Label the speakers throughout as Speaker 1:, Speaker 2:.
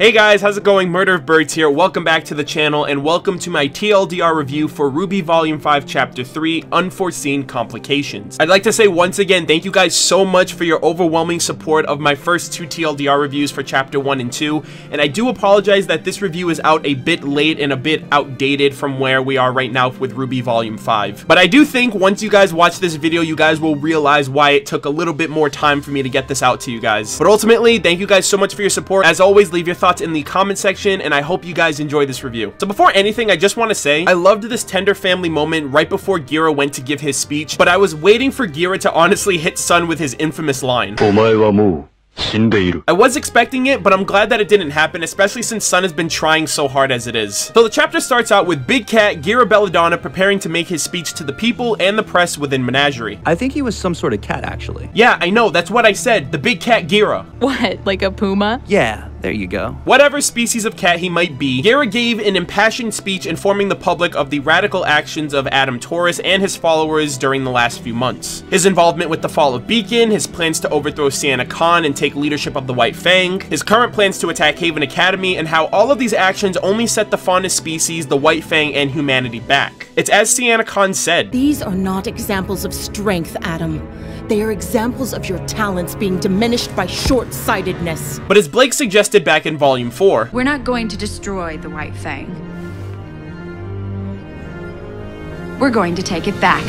Speaker 1: Hey guys, how's it going? Murder of Birds here. Welcome back to the channel and welcome to my TLDR review for RWBY Volume 5 Chapter 3, Unforeseen Complications. I'd like to say once again, thank you guys so much for your overwhelming support of my first two TLDR reviews for Chapter 1 and 2, and I do apologize that this review is out a bit late and a bit outdated from where we are right now with RWBY Volume 5. But I do think once you guys watch this video, you guys will realize why it took a little bit more time for me to get this out to you guys. But ultimately, thank you guys so much for your support. As always, leave your thoughts in the comment section, and I hope you guys enjoy this review. So before anything, I just want to say, I loved this tender family moment right before Gira went to give his speech, but I was waiting for Gira to honestly hit Sun with his infamous line. I was expecting it, but I'm glad that it didn't happen, especially since Sun has been trying so hard as it is. So the chapter starts out with Big Cat Gira Belladonna preparing to make his speech to the people and the press within Menagerie.
Speaker 2: I think he was some sort of cat, actually.
Speaker 1: Yeah, I know, that's what I said, the Big Cat Gira.
Speaker 3: What, like a puma?
Speaker 2: Yeah, there you go.
Speaker 1: Whatever species of cat he might be, Gira gave an impassioned speech informing the public of the radical actions of Adam Taurus and his followers during the last few months. His involvement with the fall of Beacon, his plans to overthrow Sienna Khan and take leadership of the White Fang, his current plans to attack Haven Academy, and how all of these actions only set the faunus species, the White Fang, and humanity back. It's as Sienna Khan said,
Speaker 4: "These are not examples of strength, Adam. They are examples of your talents being diminished by short-sightedness."
Speaker 1: But as Blake suggested back in Volume 4,
Speaker 5: we're not going to destroy the White Fang. We're going to take it back.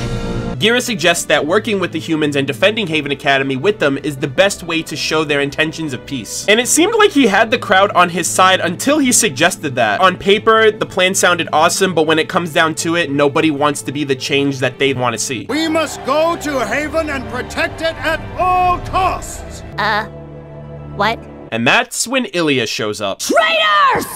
Speaker 1: Gira suggests that working with the humans and defending Haven Academy with them is the best way to show their intentions of peace. And it seemed like he had the crowd on his side until he suggested that. On paper, the plan sounded awesome, but when it comes down to it, nobody wants to be the change that they want to see.
Speaker 6: We must go to Haven and protect it at all costs!
Speaker 7: What?
Speaker 1: And that's when Elliott shows up.
Speaker 4: Traitors!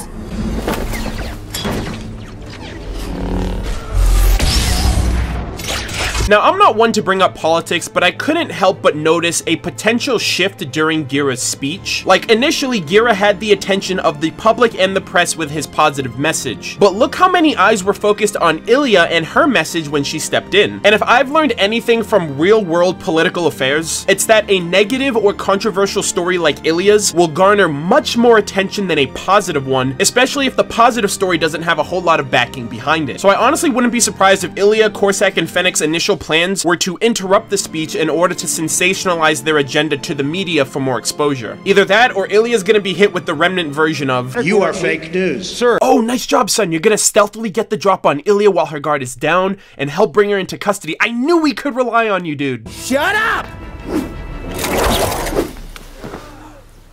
Speaker 1: Now, I'm not one to bring up politics, but I couldn't help but notice a potential shift during Gira's speech. Like, initially, Gira had the attention of the public and the press with his positive message. But look how many eyes were focused on Elliott and her message when she stepped in. And if I've learned anything from real-world political affairs, it's that a negative or controversial story like Elliott's will garner much more attention than a positive one, especially if the positive story doesn't have a whole lot of backing behind it. So I honestly wouldn't be surprised if Elliott, Corsac, and Fennec's initial plans were to interrupt the speech in order to sensationalize their agenda to the media for more exposure. Either that, or Elliott's gonna be hit with the remnant version of,
Speaker 6: "You are fake news, sir."
Speaker 1: "Oh, nice job, son. You're gonna stealthily get the drop on Elliott while her guard is down and help bring her into custody. I knew we could rely on you, dude."
Speaker 6: Shut up!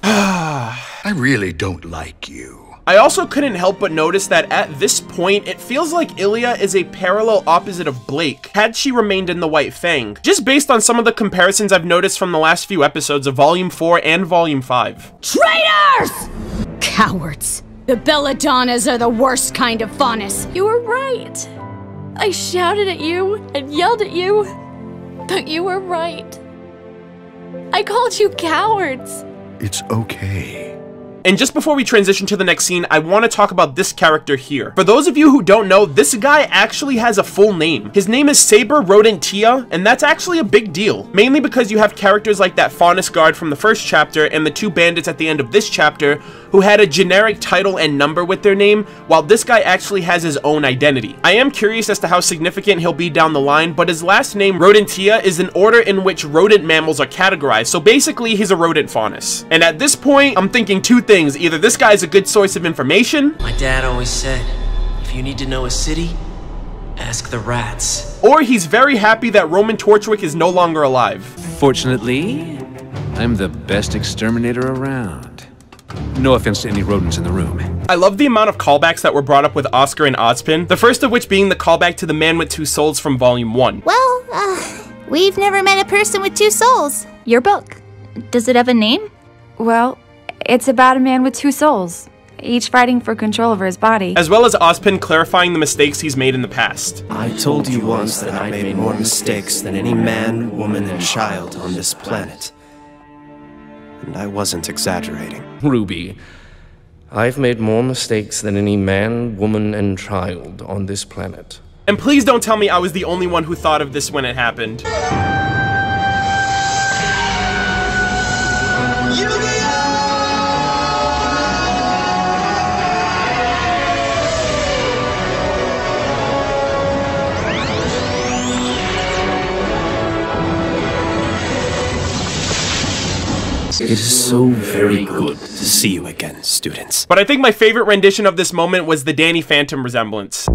Speaker 6: I really don't like you.
Speaker 1: I also couldn't help but notice that at this point, it feels like Elliott is a parallel opposite of Blake, had she remained in the White Fang, just based on some of the comparisons I've noticed from the last few episodes of Volume 4 and Volume 5.
Speaker 4: Traitors! Cowards. The Belladonnas are the worst kind of faunus.
Speaker 3: You were right. I shouted at you and yelled at you, but you were right. I called you cowards.
Speaker 6: It's okay.
Speaker 1: And just before we transition to the next scene, I want to talk about this character here. For those of you who don't know, this guy actually has a full name. His name is Saber Rodentia, and that's actually a big deal. Mainly because you have characters like that Faunus guard from the first chapter and the two bandits at the end of this chapter who had a generic title and number with their name, while this guy actually has his own identity. I am curious as to how significant he'll be down the line, but his last name, Rodentia, is an order in which rodent mammals are categorized, so basically he's a rodent faunus. And at this point, I'm thinking two things. Either this guy's a good source of information,
Speaker 8: my dad always said, if you need to know a city, ask the rats.
Speaker 1: Or he's very happy that Roman Torchwick is no longer alive.
Speaker 9: Fortunately, I'm the best exterminator around. No offense to any rodents in the room.
Speaker 1: I love the amount of callbacks that were brought up with Oscar and Ozpin, the first of which being the callback to the man with two souls from Volume 1.
Speaker 7: Well, we've never met a person with two souls.
Speaker 10: Your book, does it have a name?
Speaker 5: Well, it's about a man with two souls, each fighting for control over his body.
Speaker 1: As well as Ozpin clarifying the mistakes he's made in the past.
Speaker 11: I told you once that I made more mistakes than any man, woman, and child on this planet. And I wasn't exaggerating.
Speaker 12: RWBY, I've made more mistakes than any man, woman, and child on this planet.
Speaker 1: And please don't tell me I was the only one who thought of this when it happened.
Speaker 11: It is so very good to see you again, students.
Speaker 1: But I think my favorite rendition of this moment was the Danny Phantom resemblance.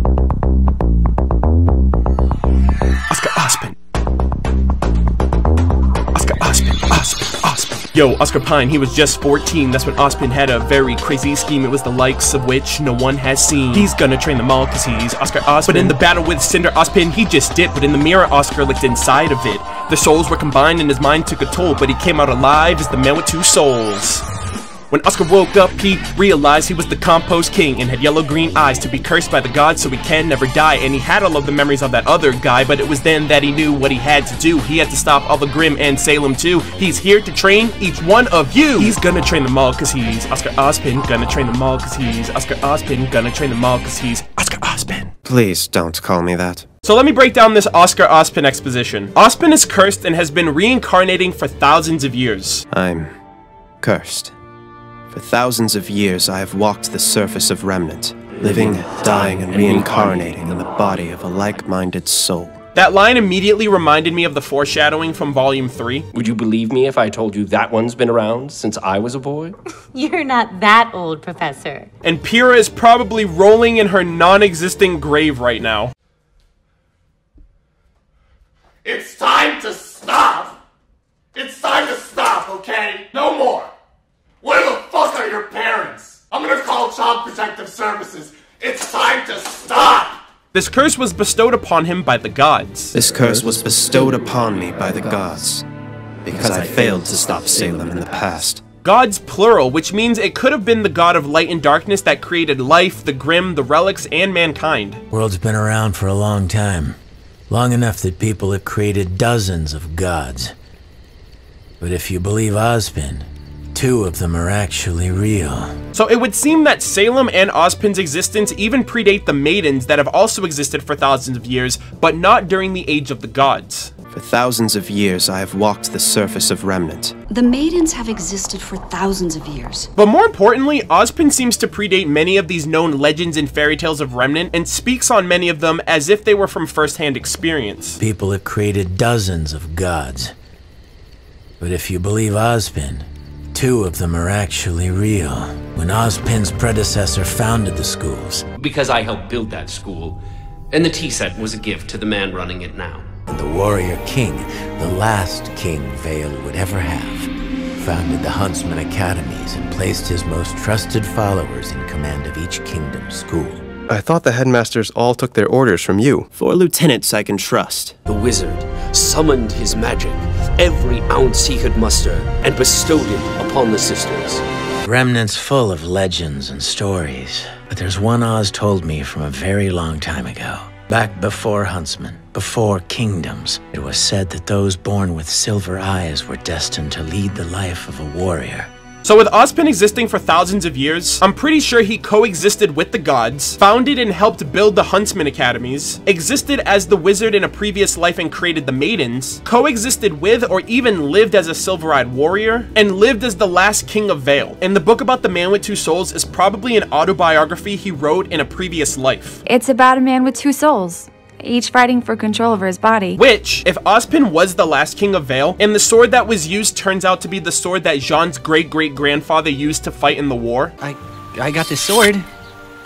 Speaker 1: Oscar Ospin. Oscar Ospin, Ospin, Ospin. Yo, Oscar Pine, he was just 14. That's when Ospin had a very crazy scheme. It was the likes of which no one has seen. He's gonna train them all cause he's Oscar Ospin. But in the battle with Cinder Ospin, he just dipped. But in the mirror, Oscar looked inside of it. The souls were combined and his mind took a toll. But he came out alive as the man with two souls. When Oscar woke up, he realized he was the compost king and had yellow-green eyes to be cursed by the gods so he can never die. And he had all of the memories of that other guy, but it was then that he knew what he had to do. He had to stop all the Grimm and Salem too. He's here to train each one of you. He's gonna train them all cause he's Oscar Ospin. Gonna train them all cause he's Oscar Ospin. Gonna train them all cause he's Oscar Ospin.
Speaker 11: Please don't call me that.
Speaker 1: So let me break down this Oscar Ospin exposition. Ospin is cursed and has been reincarnating for thousands of years.
Speaker 11: I'm cursed. For thousands of years, I have walked the surface of Remnant, living, dying, and reincarnating in the body of a like-minded soul.
Speaker 1: That line immediately reminded me of the foreshadowing from Volume 3.
Speaker 13: Would you believe me if I told you that one's been around since I was a boy?
Speaker 14: You're not that old, Professor.
Speaker 1: And Pyrrha is probably rolling in her non-existent grave right now.
Speaker 15: It's time to stop! It's time to stop, okay? No more! Where the fuck are your parents? I'm gonna call Child Protective Services. It's time to stop!
Speaker 1: This curse was bestowed upon him by the gods.
Speaker 11: This curse was bestowed upon me by the gods, because I failed to stop Salem in the past.
Speaker 1: Gods plural, which means it could have been the god of light and darkness that created life, the Grimm, the relics, and mankind.
Speaker 16: World's been around for a long time. Long enough that people have created dozens of gods. But if you believe Ospin, 2 of them are actually real.
Speaker 1: So it would seem that Salem and Ospin's existence even predate the maidens that have also existed for thousands of years, but not during the age of the gods.
Speaker 11: For thousands of years, I have walked the surface of Remnant.
Speaker 17: The maidens have existed for thousands of years.
Speaker 1: But more importantly, Ospin seems to predate many of these known legends and fairy tales of Remnant and speaks on many of them as if they were from first-hand experience.
Speaker 16: People have created dozens of gods. But if you believe Ospin, 2 of them are actually real. When Ospin's predecessor founded the schools.
Speaker 13: Because I helped build that school, and the tea set was a gift to the man running it now.
Speaker 16: And the warrior king, the last king Vale would ever have, founded the Huntsman Academies and placed his most trusted followers in command of each kingdom's school.
Speaker 18: I thought the headmasters all took their orders from you.
Speaker 11: 4 lieutenants I can trust.
Speaker 19: The wizard summoned his magic, every ounce he could muster, and bestowed it upon the sisters.
Speaker 16: Remnant's full of legends and stories, but there's one Oz told me from a very long time ago. Back before Huntsmen, before kingdoms, it was said that those born with silver eyes were destined to lead the life of a warrior.
Speaker 1: So with Ospin existing for thousands of years, I'm pretty sure he coexisted with the gods, founded and helped build the Huntsman Academies, existed as the wizard in a previous life and created the maidens, coexisted with or even lived as a silver-eyed warrior, and lived as the last king of Vale. And the book about the man with 2 souls is probably an autobiography he wrote in a previous life.
Speaker 5: It's about a man with 2 souls, each fighting for control over his body.
Speaker 1: Which, if Ospin was the last king of Vale, and the sword that was used turns out to be the sword that Jean's great-great-grandfather used to fight in the war.
Speaker 20: I got this sword.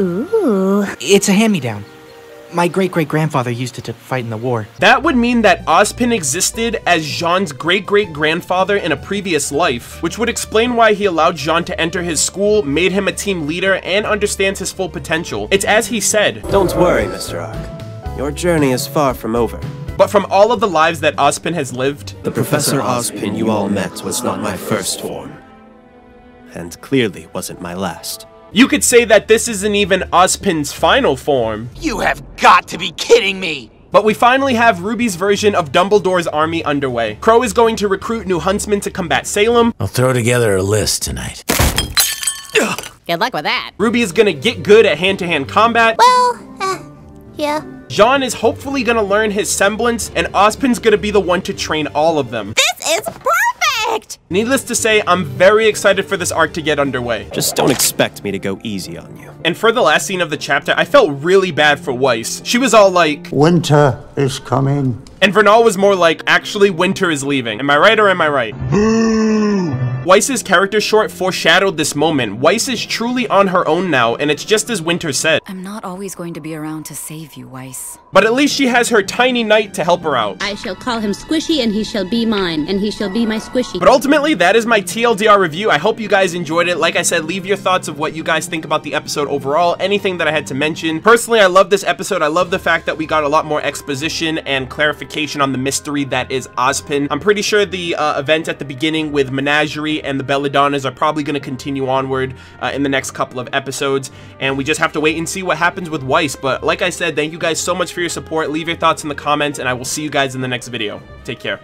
Speaker 7: Ooh.
Speaker 20: It's a hand-me-down. My great-great-grandfather used it to fight in the war.
Speaker 1: That would mean that Ospin existed as Jean's great-great-grandfather in a previous life, which would explain why he allowed Jean to enter his school, made him a team leader, and understands his full potential. It's as he said.
Speaker 11: Don't worry, Mr. Ark. Your journey is far from over.
Speaker 1: But from all of the lives that Ospin has lived,
Speaker 11: the Professor Ospin you all met was not my first form. And clearly wasn't my last.
Speaker 1: You could say that this isn't even Ospin's final form.
Speaker 20: You have got to be kidding me!
Speaker 1: But we finally have RWBY's version of Dumbledore's army underway. Crow is going to recruit new huntsmen to combat Salem.
Speaker 16: I'll throw together a list tonight.
Speaker 7: Good luck with that.
Speaker 1: RWBY is gonna get good at hand-to-hand combat.
Speaker 7: Well, yeah.
Speaker 1: Jean is hopefully gonna learn his semblance, and Ospin's gonna be the one to train all of them.
Speaker 7: This is perfect!
Speaker 1: Needless to say, I'm very excited for this arc to get underway.
Speaker 11: Just don't expect me to go easy on you.
Speaker 1: And for the last scene of the chapter, I felt really bad for Weiss. She was all like,
Speaker 21: winter is coming.
Speaker 1: And Vernal was more like, actually, winter is leaving. Am I right or am I right? Weiss's character short foreshadowed this moment. Weiss is truly on her own now, and it's just as Winter said.
Speaker 21: I'm not always going to be around to save you, Weiss.
Speaker 1: But at least she has her tiny knight to help her out.
Speaker 22: I shall call him Squishy, and he shall be mine, and he shall be my Squishy.
Speaker 1: But ultimately, that is my TLDR review. I hope you guys enjoyed it. Like I said, leave your thoughts of what you guys think about the episode overall, anything that I had to mention. Personally, I love this episode. I love the fact that we got a lot more exposition and clarification on the mystery that is Ozpin. I'm pretty sure the event at the beginning with Menagerie and the Belladonnas are probably going to continue onward in the next couple of episodes, and we just have to wait and see what happens with Weiss. But like I said, thank you guys so much for your support. Leave your thoughts in the comments, and I will see you guys in the next video. Take care.